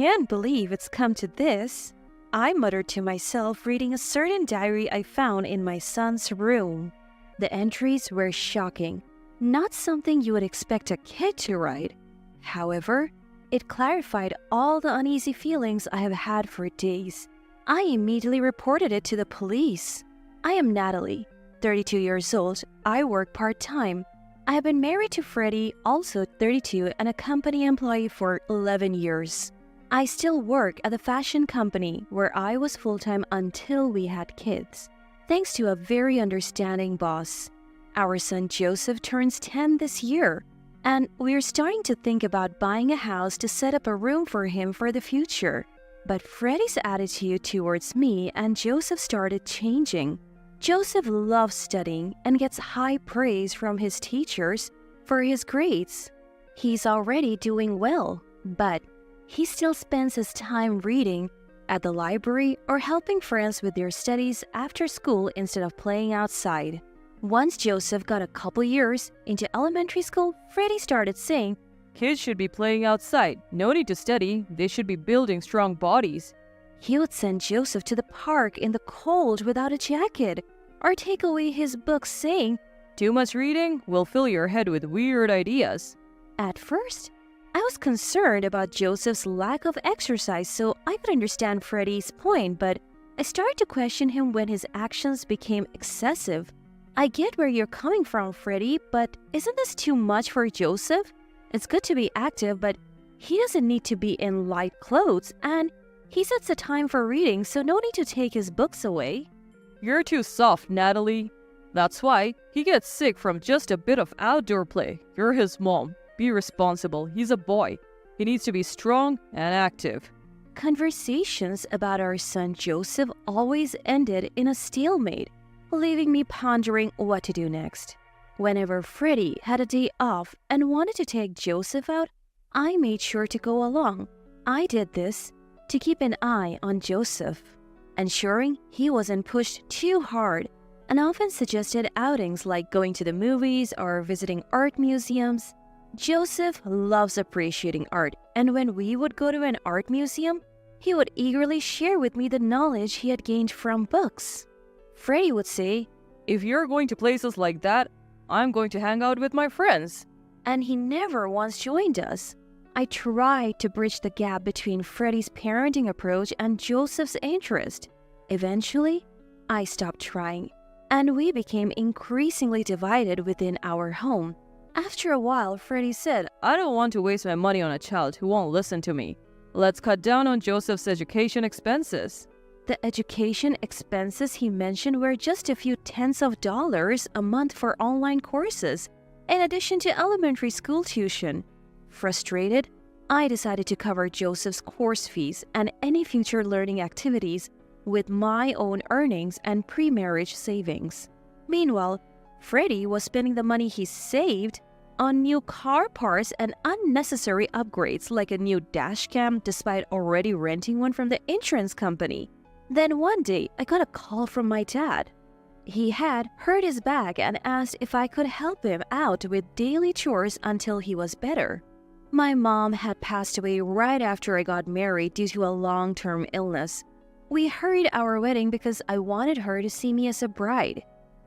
can't believe it's come to this," I muttered to myself, reading a certain diary I found in my son's room. The entries were shocking, not something you would expect a kid to write. However, it clarified all the uneasy feelings I have had for days. I immediately reported it to the police. I am Natalie, 32 years old. I work part-time. I have been married to Freddie, also 32, and a company employee for 11 years. I still work at the fashion company where I was full-time until we had kids, thanks to a very understanding boss. Our son Joseph turns 10 this year, and we're starting to think about buying a house to set up a room for him for the future. But Freddie's attitude towards me and Joseph started changing. Joseph loves studying and gets high praise from his teachers for his grades. He's already doing well, but he still spends his time reading at the library or helping friends with their studies after school instead of playing outside. Once Joseph got a couple years into elementary school, Freddie started saying, "Kids should be playing outside. No need to study. They should be building strong bodies." He would send Joseph to the park in the cold without a jacket, or take away his books saying, "Too much reading will fill your head with weird ideas." At first, I was concerned about Joseph's lack of exercise, so I could understand Freddie's point, but I started to question him when his actions became excessive. I get where you're coming from, Freddie, but isn't this too much for Joseph? It's good to be active, but he doesn't need to be in light clothes, and he sets a time for reading, so no need to take his books away. "You're too soft, Natalie. That's why he gets sick from just a bit of outdoor play. You're his mom. Be responsible. He's a boy. He needs to be strong and active." Conversations about our son Joseph always ended in a stalemate, leaving me pondering what to do next. Whenever Freddie had a day off and wanted to take Joseph out, I made sure to go along. I did this to keep an eye on Joseph, ensuring he wasn't pushed too hard, and often suggested outings like going to the movies or visiting art museums. Joseph loves appreciating art, and when we would go to an art museum, he would eagerly share with me the knowledge he had gained from books. Freddie would say, "If you're going to places like that, I'm going to hang out with my friends." And he never once joined us. I tried to bridge the gap between Freddie's parenting approach and Joseph's interest. Eventually, I stopped trying, and we became increasingly divided within our home. After a while, Freddie said, "I don't want to waste my money on a child who won't listen to me. Let's cut down on Joseph's education expenses." The education expenses he mentioned were just a few tens of dollars a month for online courses, in addition to elementary school tuition. Frustrated, I decided to cover Joseph's course fees and any future learning activities with my own earnings and pre-marriage savings. Meanwhile, Freddie was spending the money he saved on new car parts and unnecessary upgrades like a new dash cam despite already renting one from the insurance company. Then one day, I got a call from my dad. He had hurt his back and asked if I could help him out with daily chores until he was better. My mom had passed away right after I got married due to a long-term illness. We hurried our wedding because I wanted her to see me as a bride.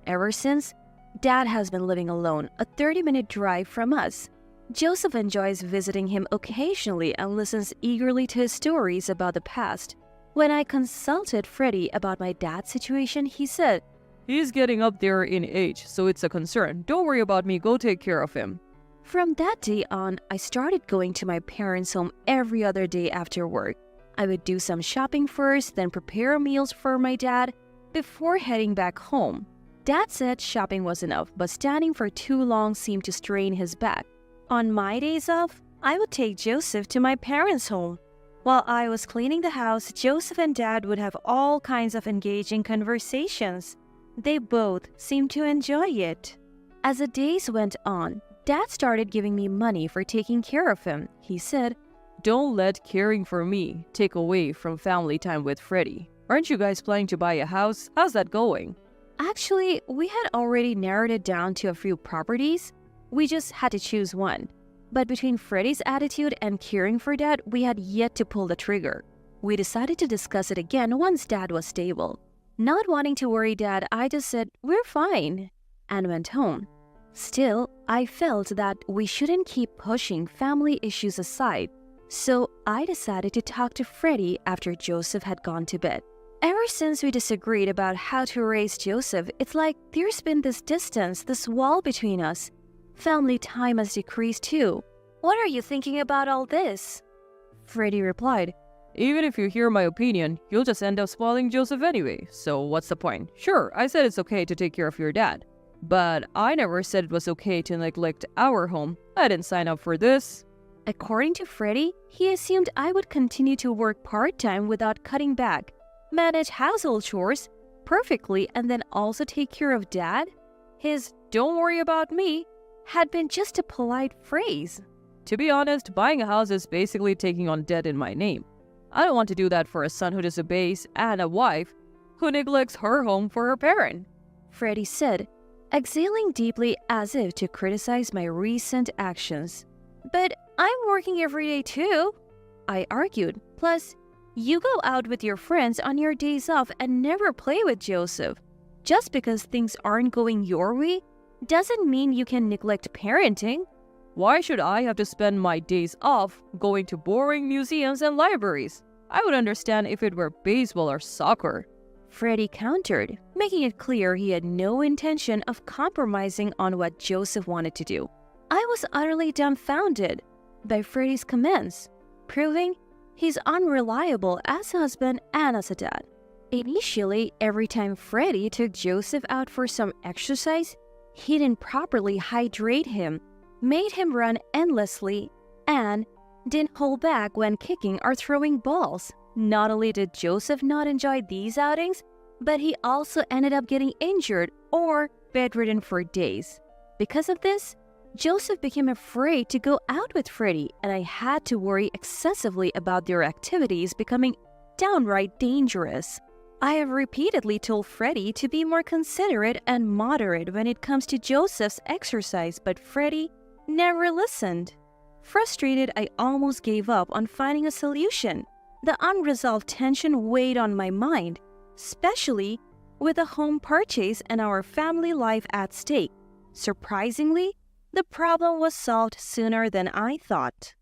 Ever since, Dad has been living alone, a 30-minute drive from us. Joseph enjoys visiting him occasionally and listens eagerly to his stories about the past. When I consulted Freddie about my dad's situation, he said, "He's getting up there in age, so it's a concern. Don't worry about me. Go take care of him." From that day on, I started going to my parents' home every other day after work. I would do some shopping first, then prepare meals for my dad before heading back home. Dad said shopping was enough, but standing for too long seemed to strain his back. On my days off, I would take Joseph to my parents' home. While I was cleaning the house, Joseph and Dad would have all kinds of engaging conversations. They both seemed to enjoy it. As the days went on, Dad started giving me money for taking care of him. He said, "Don't let caring for me take away from family time with Freddie. Aren't you guys planning to buy a house? How's that going?" Actually, we had already narrowed it down to a few properties. We just had to choose one. But between Freddie's attitude and caring for Dad, we had yet to pull the trigger. We decided to discuss it again once Dad was stable. Not wanting to worry Dad, I just said, "We're fine," and went home. Still, I felt that we shouldn't keep pushing family issues aside, so I decided to talk to Freddie after Joseph had gone to bed. Ever since we disagreed about how to raise Joseph, it's like there's been this distance, this wall between us. Family time has decreased too. What are you thinking about all this? Freddie replied, "Even if you hear my opinion, you'll just end up spoiling Joseph anyway, so what's the point? Sure, I said it's okay to take care of your dad, but I never said it was okay to neglect our home. I didn't sign up for this." According to Freddie, he assumed I would continue to work part-time without cutting back, manage household chores perfectly, and then also take care of Dad. His "don't worry about me" had been just a polite phrase. To be honest, buying a house is basically taking on debt in my name. I don't want to do that for a son who disobeys and a wife who neglects her home for her parent, Freddie said, exhaling deeply as if to criticize my recent actions. "But I'm working every day too," I argued. "Plus, you go out with your friends on your days off and never play with Joseph. Just because things aren't going your way doesn't mean you can neglect parenting." Why should I have to spend my days off going to boring museums and libraries? I would understand if it were baseball or soccer, Freddie countered, making it clear he had no intention of compromising on what Joseph wanted to do. I was utterly dumbfounded by Freddie's comments, proving he's unreliable as a husband and as a dad. Initially, every time Freddie took Joseph out for some exercise, he didn't properly hydrate him, made him run endlessly, and didn't hold back when kicking or throwing balls. Not only did Joseph not enjoy these outings, but he also ended up getting injured or bedridden for days. Because of this, Joseph became afraid to go out with Freddie, and I had to worry excessively about their activities becoming downright dangerous. I have repeatedly told Freddie to be more considerate and moderate when it comes to Joseph's exercise, but Freddie never listened. Frustrated, I almost gave up on finding a solution. The unresolved tension weighed on my mind, especially with a home purchase and our family life at stake. Surprisingly, the problem was solved sooner than I thought.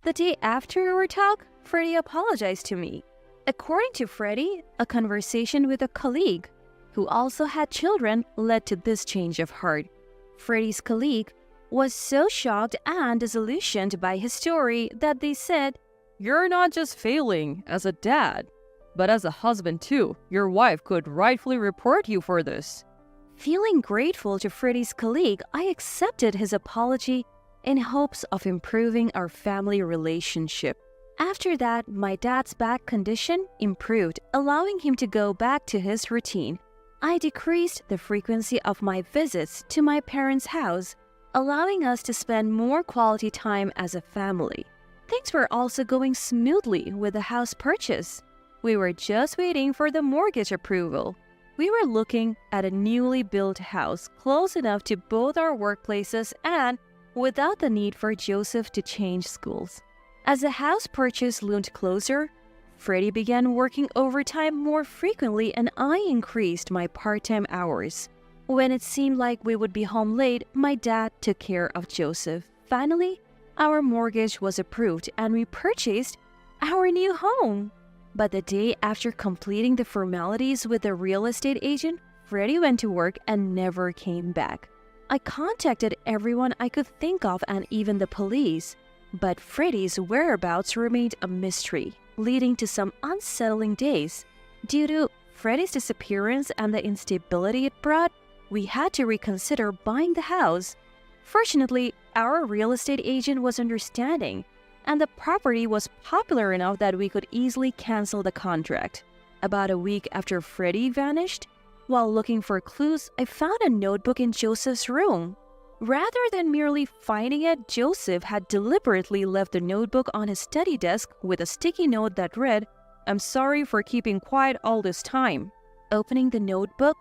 The day after our talk, Freddie apologized to me. According to Freddie, a conversation with a colleague who also had children led to this change of heart. Freddie's colleague was so shocked and disillusioned by his story that they said, "You're not just failing as a dad, but as a husband too. Your wife could rightfully report you for this." Feeling grateful to Freddie's colleague, I accepted his apology in hopes of improving our family relationship. After that, my dad's back condition improved, allowing him to go back to his routine. I decreased the frequency of my visits to my parents' house, allowing us to spend more quality time as a family. Things were also going smoothly with the house purchase. We were just waiting for the mortgage approval. We were looking at a newly built house close enough to both our workplaces and without the need for Joseph to change schools. As the house purchase loomed closer, Freddie began working overtime more frequently and I increased my part-time hours. When it seemed like we would be home late, my dad took care of Joseph. Finally, our mortgage was approved and we purchased our new home. But the day after completing the formalities with the real estate agent, Freddie went to work and never came back. I contacted everyone I could think of and even the police, but Freddie's whereabouts remained a mystery, leading to some unsettling days. Due to Freddie's disappearance and the instability it brought, we had to reconsider buying the house. Fortunately, our real estate agent was understanding, and the property was popular enough that we could easily cancel the contract. About a week after Freddie vanished, while looking for clues, I found a notebook in Joseph's room. Rather than merely finding it, Joseph had deliberately left the notebook on his study desk with a sticky note that read, "I'm sorry for keeping quiet all this time." Opening the notebook,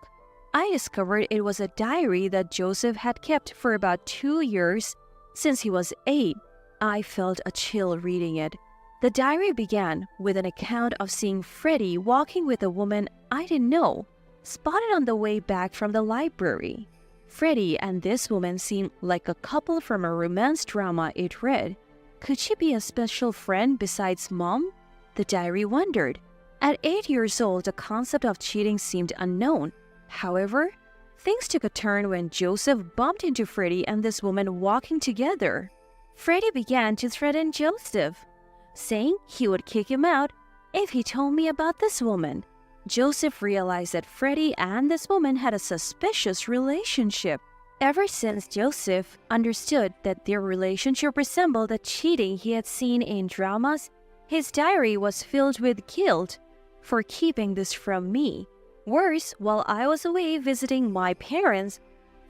I discovered it was a diary that Joseph had kept for about 2 years since he was 8. I felt a chill reading it. The diary began with an account of seeing Freddie walking with a woman I didn't know, spotted on the way back from the library. Freddie and this woman seemed like a couple from a romance drama it read. Could she be a special friend besides Mom? The diary wondered. At 8 years old, the concept of cheating seemed unknown. However, things took a turn when Joseph bumped into Freddie and this woman walking together. Freddie began to threaten Joseph, saying he would kick him out if he told me about this woman. Joseph realized that Freddie and this woman had a suspicious relationship. Ever since Joseph understood that their relationship resembled the cheating he had seen in dramas, his diary was filled with guilt for keeping this from me. Worse, while I was away visiting my parents,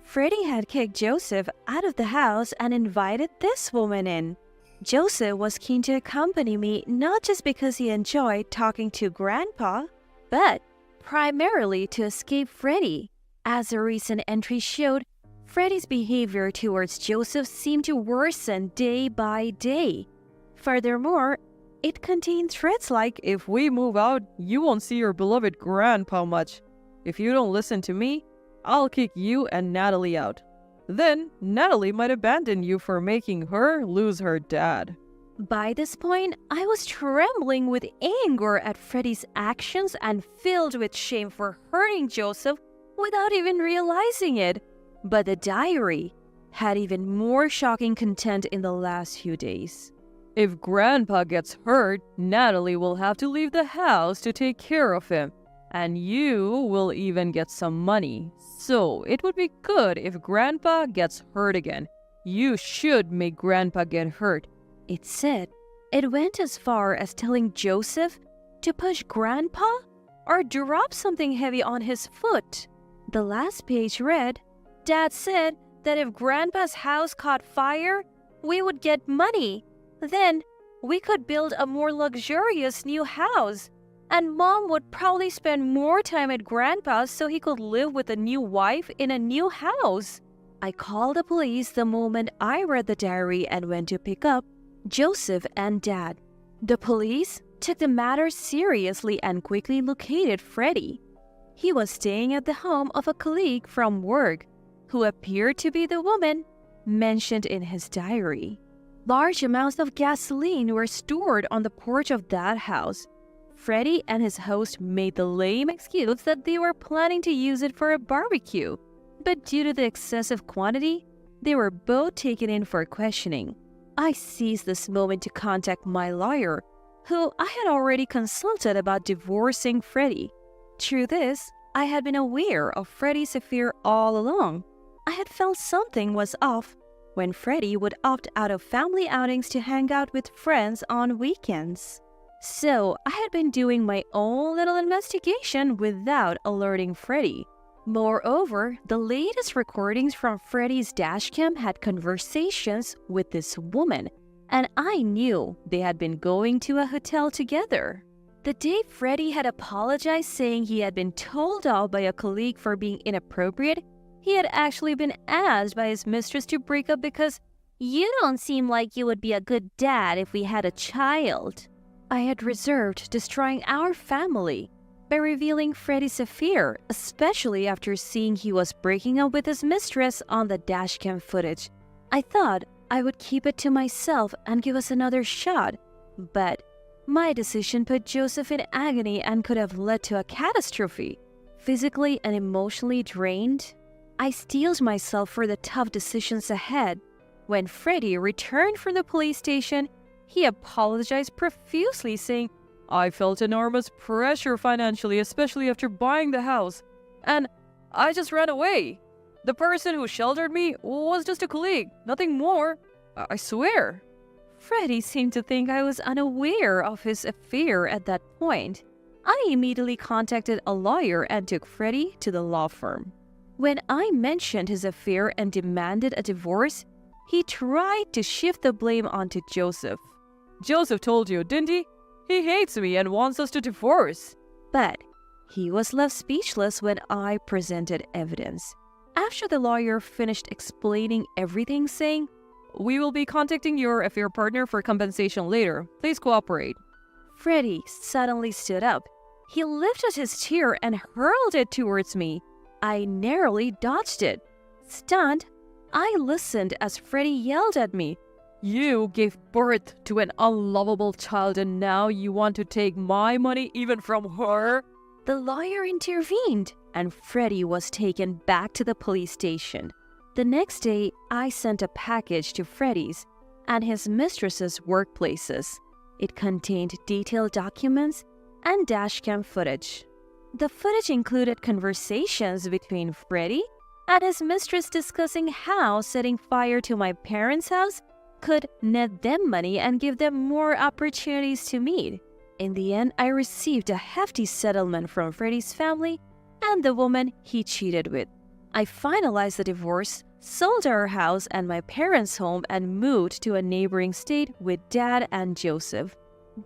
Freddie had kicked Joseph out of the house and invited this woman in. Joseph was keen to accompany me not just because he enjoyed talking to Grandpa, but primarily to escape Freddie. As a recent entry showed, Freddie's behavior towards Joseph seemed to worsen day by day. Furthermore, it contained threats like, If we move out, you won't see your beloved grandpa much. If you don't listen to me, I'll kick you and Natalie out. Then, Natalie might abandon you for making her lose her dad. By this point, I was trembling with anger at Freddie's actions and filled with shame for hurting Joseph without even realizing it. But the diary had even more shocking content in the last few days. If Grandpa gets hurt, Natalie will have to leave the house to take care of him. And you will even get some money. So it would be good if Grandpa gets hurt again. You should make Grandpa get hurt. It said it went as far as telling Joseph to push Grandpa or drop something heavy on his foot. The last page read, Dad said that if Grandpa's house caught fire, we would get money. Then we could build a more luxurious new house. And Mom would probably spend more time at Grandpa's so he could live with a new wife in a new house. I called the police the moment I read the diary and went to pick up Joseph and Dad. The police took the matter seriously and quickly located Freddie. He was staying at the home of a colleague from work who appeared to be the woman mentioned in his diary. Large amounts of gasoline were stored on the porch of that house. Freddie and his host made the lame excuse that they were planning to use it for a barbecue, but due to the excessive quantity, they were both taken in for questioning. I seized this moment to contact my lawyer, who I had already consulted about divorcing Freddie. Through this, I had been aware of Freddie's affair all along. I had felt something was off when Freddie would opt out of family outings to hang out with friends on weekends. So I had been doing my own little investigation without alerting Freddie. Moreover, the latest recordings from Freddie's dashcam had conversations with this woman, and I knew they had been going to a hotel together. The day Freddie had apologized saying he had been told off by a colleague for being inappropriate, he had actually been asked by his mistress to break up because "You don't seem like you would be a good dad if we had a child." I had reserved destroying our family by revealing Freddie's affair, especially after seeing he was breaking up with his mistress on the dashcam footage. I thought I would keep it to myself and give us another shot, but my decision put Joseph in agony and could have led to a catastrophe. Physically and emotionally drained, I steeled myself for the tough decisions ahead. When Freddie returned from the police station, he apologized profusely, saying, I felt enormous pressure financially, especially after buying the house. And I just ran away. The person who sheltered me was just a colleague, nothing more. I swear. Freddie seemed to think I was unaware of his affair at that point. I immediately contacted a lawyer and took Freddie to the law firm. When I mentioned his affair and demanded a divorce, he tried to shift the blame onto Joseph. Joseph told you, didn't he? He hates me and wants us to divorce. But he was left speechless when I presented evidence. After the lawyer finished explaining everything, saying, We will be contacting your affair partner for compensation later. Please cooperate. Freddie suddenly stood up. He lifted his chair and hurled it towards me. I narrowly dodged it. Stunned, I listened as Freddie yelled at me. You gave birth to an unlovable child and now you want to take my money even from her? The lawyer intervened, and Freddie was taken back to the police station. The next day, I sent a package to Freddie's and his mistress's workplaces. It contained detailed documents and dashcam footage. The footage included conversations between Freddie and his mistress discussing how setting fire to my parents' house could net them money and give them more opportunities to meet. In the end, I received a hefty settlement from Freddie's family and the woman he cheated with. I finalized the divorce, sold our house and my parents' home, and moved to a neighboring state with Dad and Joseph.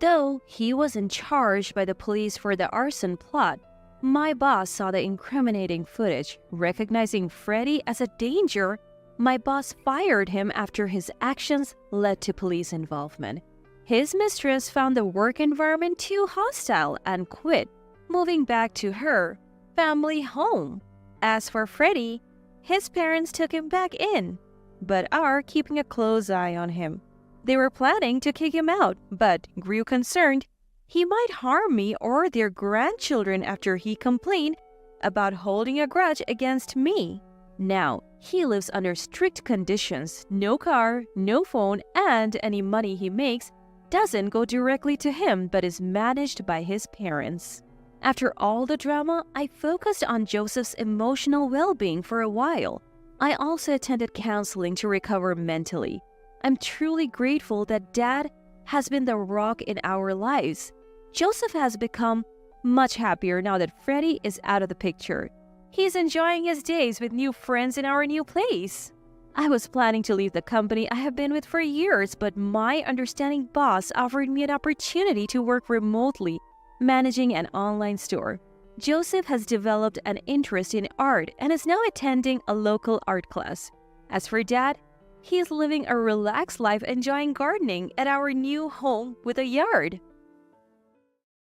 Though he wasn't charged by the police for the arson plot, my boss saw the incriminating footage. Recognizing Freddie as a danger, my boss fired him after his actions led to police involvement. His mistress found the work environment too hostile and quit, moving back to her family home. As for Freddie, his parents took him back in, but are keeping a close eye on him. They were planning to kick him out, but grew concerned he might harm me or their grandchildren after he complained about holding a grudge against me. Now, he lives under strict conditions, no car, no phone, and any money he makes doesn't go directly to him but is managed by his parents. After all the drama, I focused on Joseph's emotional well-being for a while. I also attended counseling to recover mentally. I'm truly grateful that Dad has been the rock in our lives. Joseph has become much happier now that Freddie is out of the picture. He's enjoying his days with new friends in our new place. I was planning to leave the company I have been with for years, but my understanding boss offered me an opportunity to work remotely, managing an online store. Joseph has developed an interest in art and is now attending a local art class. As for Dad, he is living a relaxed life enjoying gardening at our new home with a yard.